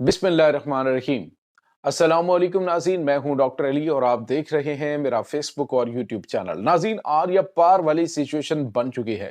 बिस्मिल्लाहिर्रहमानिर्रहीम। अस्सलाम वालेकुम नाज़रीन, मैं हूं डॉक्टर अली और आप देख रहे हैं मेरा फेसबुक और यूट्यूब चैनल। नाज़रीन, आर या पार वाली सिचुएशन बन चुकी है।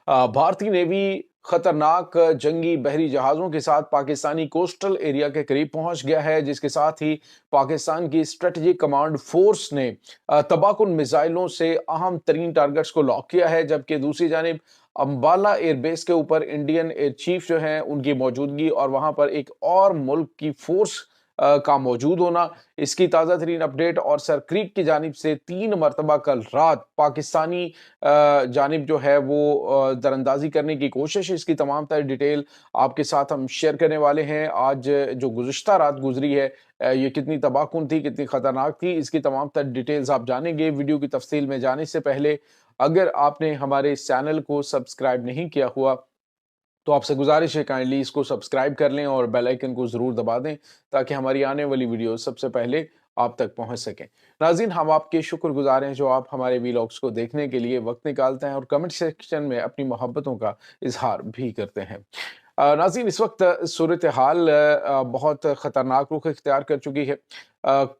भारतीय नेवी खतरनाक जंगी बहरी जहाज़ों के साथ पाकिस्तानी कोस्टल एरिया के करीब पहुंच गया है, जिसके साथ ही पाकिस्तान की स्ट्रेटेजिक कमांड फोर्स ने तबाहकुन मिसाइलों से अहम तरीन टारगेट्स को लॉक किया है, जबकि दूसरी जानिब अंबाला एयरबेस के ऊपर इंडियन एयर चीफ जो हैं उनकी मौजूदगी और वहां पर एक और मुल्क की फोर्स का मौजूद होना, इसकी ताज़ा तरीन अपडेट और सर क्रीक की जानिब से 3 मरतबा कल रात पाकिस्तानी जानिब जो है वो दरअंदाजी करने की कोशिश, इसकी तमाम तर डिटेल आपके साथ हम शेयर करने वाले हैं। आज जो गुज़िश्ता रात गुजरी है, ये कितनी तबाहकुन थी, कितनी खतरनाक थी, इसकी तमाम तर डिटेल्स आप जानेंगे। वीडियो की तफसील में जाने से पहले अगर आपने हमारे इस चैनल को सब्सक्राइब नहीं किया हुआ तो आपसे गुजारिश है काइंडली इसको सब्सक्राइब कर लें और बेल आइकन को ज़रूर दबा दें, ताकि हमारी आने वाली वीडियो सबसे पहले आप तक पहुंच सकें। नाज़रीन, हम आपके शुक्रगुजार हैं जो आप हमारे वीलॉग्स को देखने के लिए वक्त निकालते हैं और कमेंट सेक्शन में अपनी मोहब्बतों का इजहार भी करते हैं। नाज़रीन, इस वक्त सूरत हाल बहुत ख़तरनाक रुख इख्तियार कर चुकी है।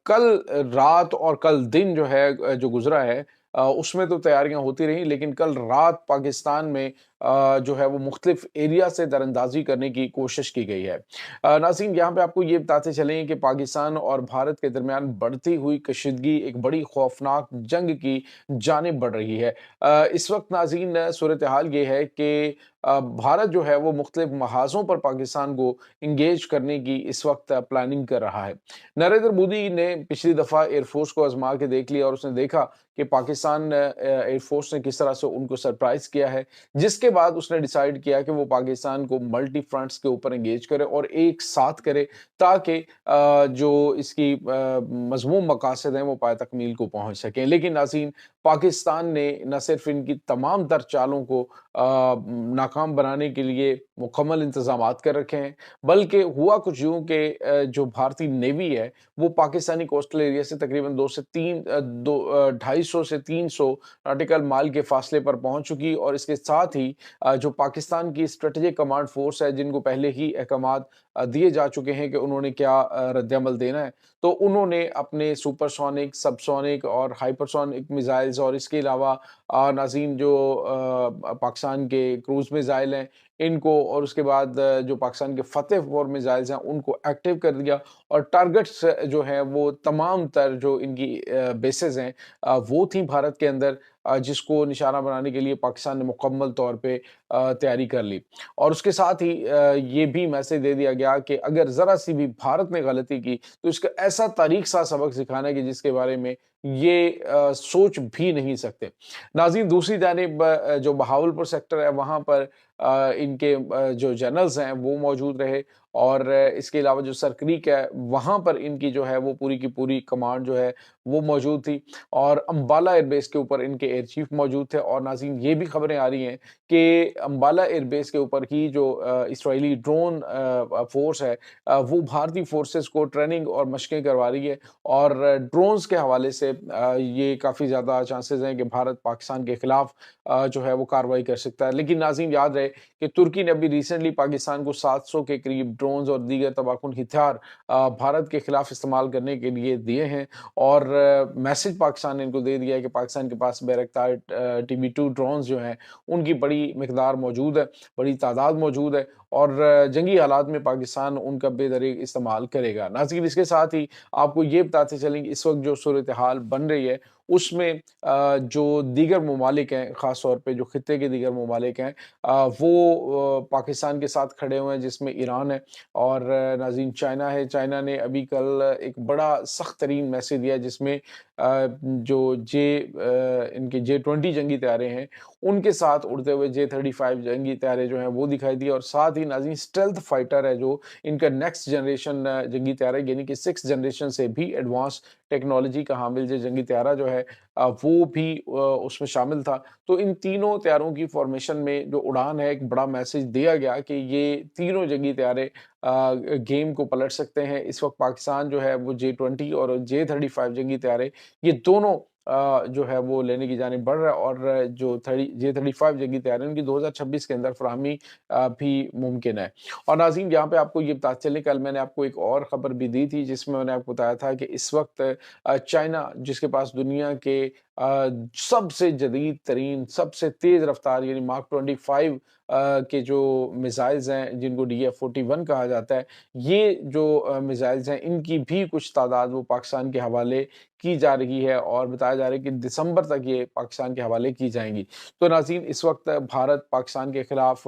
कल रात और कल दिन जो है जो गुजरा है, उसमें तो तैयारियां होती रहीं, लेकिन कल रात पाकिस्तान में जो है वो मुख्तलिफ एरिया से दरअंदाजी करने की कोशिश की गई है। नाज़रीन, यहाँ पे आपको ये बताते चलें कि पाकिस्तान और भारत के दरमियान बढ़ती हुई कशीदगी एक बड़ी खौफनाक जंग की जानिब बढ़ रही है। इस वक्त नाज़रीन सूरत हाल ये है कि भारत जो है वो मुख्तलिफ महाज़ों पर पाकिस्तान को इंगेज करने की इस वक्त प्लानिंग कर रहा है। नरेंद्र मोदी ने पिछली दफ़ा एयरफोर्स को आजमा के देख लिया और उसने देखा कि पाकिस्तान एयरफोर्स ने किस तरह से उनको सरप्राइज किया है, जिसके बाद उसने डिसाइड किया कि वो पाकिस्तान को मल्टी फ्रंट्स के ऊपर एंगेज करे और एक साथ करे, ताकि जो इसकी मज़मूम मकासद हैं वो पाए तकमील को पहुंच सकें। लेकिन नाज़रीन, पाकिस्तान ने न सिर्फ इनकी तमाम तर चालों को नाकाम बनाने के लिए मुकम्मल इंतजामात कर रखे हैं, बल्कि हुआ कुछ यूं कि जो भारतीय नेवी है वो पाकिस्तानी कोस्टल एरिया से तकरीबन 250 से 300 नॉटिकल माइल के फासले पर पहुंच चुकी, और इसके साथ ही जो पाकिस्तान की स्ट्रेटेजिक कमांड फोर्स है, जिनको पहले ही अहकामात दिए जा चुके हैं कि उन्होंने क्या रद्दमल देना है, तो उन्होंने अपने सुपरसोनिक, सबसोनिक और हाइपरसोनिक मिसाइल्स और इसके अलावा नाज़रीन जो पाकिस्तान के क्रूज मिसाइल हैं इनको, और उसके बाद जो पाकिस्तान के फतेह फोर मिसाइल्स हैं उनको एक्टिव कर दिया, और टारगेट्स जो हैं वो तमाम तर जो इनकी बेसेस हैं वो थी भारत के अंदर, जिसको निशाना बनाने के लिए पाकिस्तान ने मुकम्मल तौर पे तैयारी कर ली। और उसके साथ ही ये भी मैसेज दे दिया गया कि अगर ज़रा सी भी भारत ने गलती की तो इसका ऐसा तारीख सा सबक सिखाना है कि जिसके बारे में ये सोच भी नहीं सकते। नाज़रीन, दूसरी जानिब जो बहावलपुर सेक्टर है वहाँ पर इनके जो जनरल्स हैं वो मौजूद रहे, और इसके अलावा जो सरक्रीक है वहाँ पर इनकी जो है वो पूरी की पूरी कमांड जो है वो मौजूद थी, और अंबाला एयरबेस के ऊपर इनके एयर चीफ मौजूद थे। और नाज़रीन, ये भी खबरें आ रही हैं कि अंबाला एयरबेस के ऊपर ही जो इसराइली ड्रोन फोर्स है वो भारतीय फोर्सेस को ट्रेनिंग और मशकें करवा रही है, और ड्रोन्स के हवाले से ये काफ़ी ज़्यादा चांसेस हैं कि भारत पाकिस्तान के खिलाफ जो है वो कार्रवाई कर सकता है। लेकिन नाज़रीन, याद रहे कि तुर्की ने अभी रिसेंटली पाकिस्तान को 700 के करीब ड्रोन्स और दीगर तबाहकुन हथियार भारत के खिलाफ इस्तेमाल करने के लिए दिए हैं, और मैसेज पाकिस्तान ने इनको दे दिया है कि पाकिस्तान के पास बैरक्टार TB2 ड्रोन्स जो हैं उनकी बड़ी मिकदार मौजूद है, बड़ी तादाद मौजूद है, और जंगी हालात में पाकिस्तान उनका बेदरीग इस्तेमाल करेगा। नाज़रीन, इसके साथ ही आपको ये बताते चलेंगे इस वक्त जो सूरत हाल बन रही है उसमें जो दीगर ममालिक हैं, ख़ास तौर पे जो खित्ते के दीगर ममालिक हैं वो पाकिस्तान के साथ खड़े हुए हैं, जिसमें ईरान है और नाज़रीन चाइना है। चाइना ने अभी कल एक बड़ा सख्त तरीन मैसेज दिया, जिसमें जो इनके J-20 जंगी तैयारे हैं उनके साथ उड़ते हुए J-35 जंगी तैयारे जो हैं वो दिखाई दिए, और साथ ही नाज़रीन स्टेल्थ फाइटर है जो इनका नेक्स्ट जनरेशन जंगी तैयारा, यानी कि 6th जनरेशन से भी एडवांस टेक्नोलॉजी का हामिल जो जंगी तैयारा जो है वो भी उसमें शामिल था। तो इन तीनों तैयारों की फॉर्मेशन में जो उड़ान है, एक बड़ा मैसेज दिया गया कि ये तीनों जंगी तैयारे गेम को पलट सकते हैं। इस वक्त पाकिस्तान जो है वो J-20 और J-35 जंगी तैयारे, ये दोनों जो है वो लेने की जानिब बढ़ रहा है और जो J-35 जंगी तैयारी है उनकी 2026 के अंदर फराहमी भी मुमकिन है। और नाज़रीन यहाँ पे आपको ये बताते चलें, कल मैंने आपको एक और ख़बर भी दी थी जिसमें मैंने आपको बताया था कि इस वक़्त चाइना जिसके पास दुनिया के सबसे जदीद तरीन, सबसे तेज़ रफ़्तार यानी मार्क 25 के जो मिसाइल्स हैं जिनको DF-41 कहा जाता है, ये जो मिसाइल्स हैं इनकी भी कुछ तादाद वो पाकिस्तान के हवाले की जा रही है और बताया जा रहा है कि दिसंबर तक ये पाकिस्तान के हवाले की जाएँगी। तो नाज़रीन इस वक़्त भारत पाकिस्तान के खिलाफ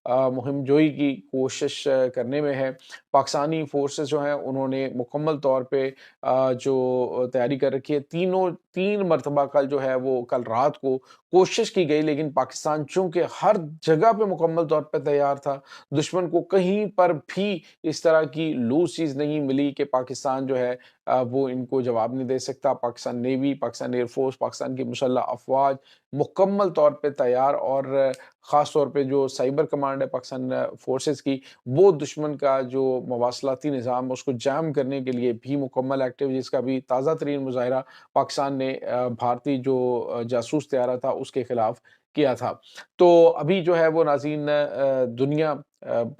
मुहिम जोई की कोशिश करने में है। पाकिस्तानी फ़ोर्सेस जो हैं उन्होंने मुकम्मल तौर पे जो तैयारी कर रखी है, 3 मरतबा कल रात को कोशिश की गई, लेकिन पाकिस्तान चूँकि हर जगह पे मुकम्मल तौर पे तैयार था, दुश्मन को कहीं पर भी इस तरह की लूज़ चीज़ नहीं मिली कि पाकिस्तान जो है वो इनको जवाब नहीं दे सकता। Pakistan navy, Pakistan air force, Pakistan की मुसल्लह अफ़वाज मुकम्मल तौर पे तैयार और ख़ास तौर पे जो साइबर कमांड है पाकिस्तान फ़ोर्सेस की, वो दुश्मन का जो मवासलाती निज़ाम उसको जैम करने के लिए भी मुकम्मल एक्टिव, जिसका भी ताज़ा तरीन मुज़ाहिरा पाकिस्तान ने भारतीय जो जासूस तैयारा था उसके खिलाफ किया था। तो अभी जो है वो नाज़रीन दुनिया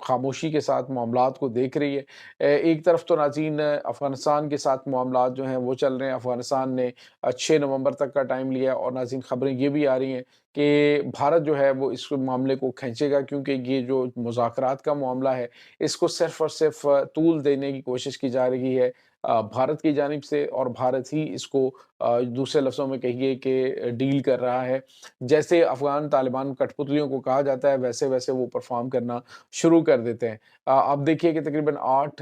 खामोशी के साथ मामलात को देख रही है। एक तरफ तो नाज़रीन अफ़गानिस्तान के साथ मामलात जो हैं वो चल रहे हैं। अफ़गानिस्तान ने 6 नवंबर तक का टाइम लिया है और नाज़रीन ख़बरें ये भी आ रही हैं कि भारत जो है वो इस मामले को खींचेगा, क्योंकि ये जो मुज़ाकरात का मामला है, इसको सिर्फ़ और सिर्फ़ तूल देने की कोशिश की जा रही है भारत की जानिब से और भारत ही इसको दूसरे लफ्ज़ों में कहिए कि डील कर रहा है। जैसे अफ़गान तालिबान कठपुतलियों को कहा जाता है, वैसे-वैसे वो परफ़ॉर्म करना शुरू कर देते हैं। आप देखिए कि तकरीबन 8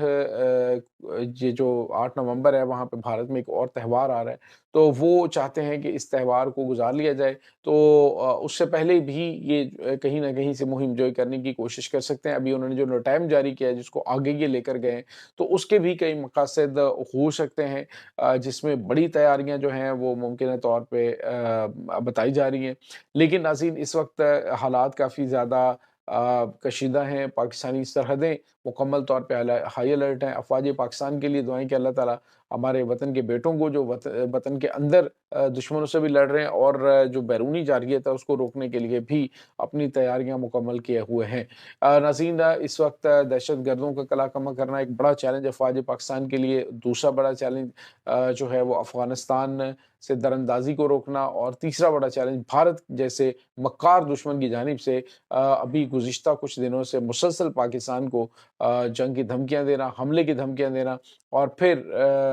ये जो 8 नवंबर है, वहाँ पे भारत में एक और त्योहार आ रहा है, तो वो चाहते हैं कि इस त्योहार को गुज़ार लिया जाए। तो उससे पहले भी ये कहीं न कहीं से मुहिम जो है करने की कोशिश कर सकते हैं। अभी उन्होंने जो नोटैम जारी किया है, जिसको आगे ये लेकर गए हैं, तो उसके भी कई मकासद हो सकते हैं जिसमें बड़ी तैयारियाँ जो हैं वो मुमकिन तौर पे बताई जा रही हैं। लेकिन नाज़रीन इस वक़्त हालात काफ़ी ज़्यादा कशीदा हैं, पाकिस्तानी सरहदें मुकम्मल तौर पे हाई अलर्ट हैं। अफ़वाज पाकिस्तान के लिए दुआएँ कि अल्लाह ताला हमारे वतन के बेटों को जो वतन के अंदर दुश्मनों से भी लड़ रहे हैं और जो बैरूनी जारहियत है उसको रोकने के लिए भी अपनी तैयारियाँ मुकम्मल किए हुए हैं। नाज़रीन इस वक़्त दहशतगर्दों का कला कमा करना एक बड़ा चैलेंज है अफ़वाज पाकिस्तान के लिए। दूसरा बड़ा चैलेंज जो है वो अफ़गानिस्तान से दरअंदाज़ी को रोकना और तीसरा बड़ा चैलेंज भारत जैसे मक्कार दुश्मन की जानिब से अभी गुज़िश्ता कुछ दिनों से मुसलसल पाकिस्तान को जंग की धमकियाँ देना, हमले की धमकियाँ देना और फिर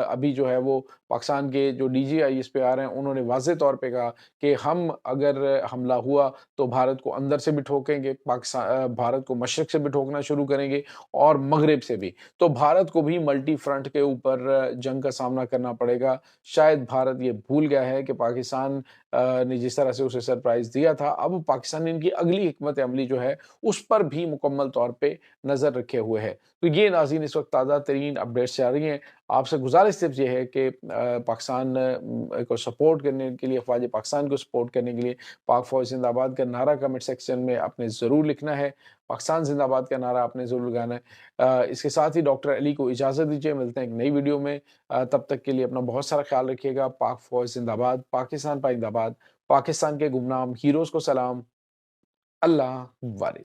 अभी जो है वो पाकिस्तान के जो DGISPR हैं उन्होंने वाज़ेह तौर पे कहा कि हम अगर हमला हुआ तो भारत को अंदर से भी ठोकेंगे, भारत को मशरिक़ से भी ठोकना शुरू करेंगे और मग़रिब से भी। तो भारत को भी मल्टी फ्रंट के ऊपर जंग का सामना करना पड़ेगा। शायद भारत ये भूल गया है कि पाकिस्तान ने जिस तरह से उसे सरप्राइज़ दिया था, अब पाकिस्तान इनकी अगली हिकमत अमली जो है, उस पर भी मुकम्मल तौर पे नज़र रखे हुए है। तो ये नाज़रीन इस वक़्त ताज़ा तरीन अपडेट्स जा रही हैं। आपसे गुज़ारिश सिर्फ़ ये है कि पाकिस्तान को सपोर्ट करने के लिए, अफ़वाज पाकिस्तान को सपोर्ट करने के लिए पाक फ़ौज ज़िंदाबाद का नारा कमेंट सेक्शन में आपने ज़रूर लिखना है। पाकिस्तान ज़िंदाबाद का नारा आपने ज़रूर लगाना है। इसके साथ ही डॉक्टर अली को इजाज़त दीजिए, मिलते हैं एक नई वीडियो में। तब तक के लिए अपना बहुत सारा ख़्याल रखिएगा। पाक फ़ौज ज़िंदाबाद, पाकिस्तान पाइंदाबाद, पाकिस्तान के गुमनाम हीरोज़ को सलाम, अल्लाह वारिस।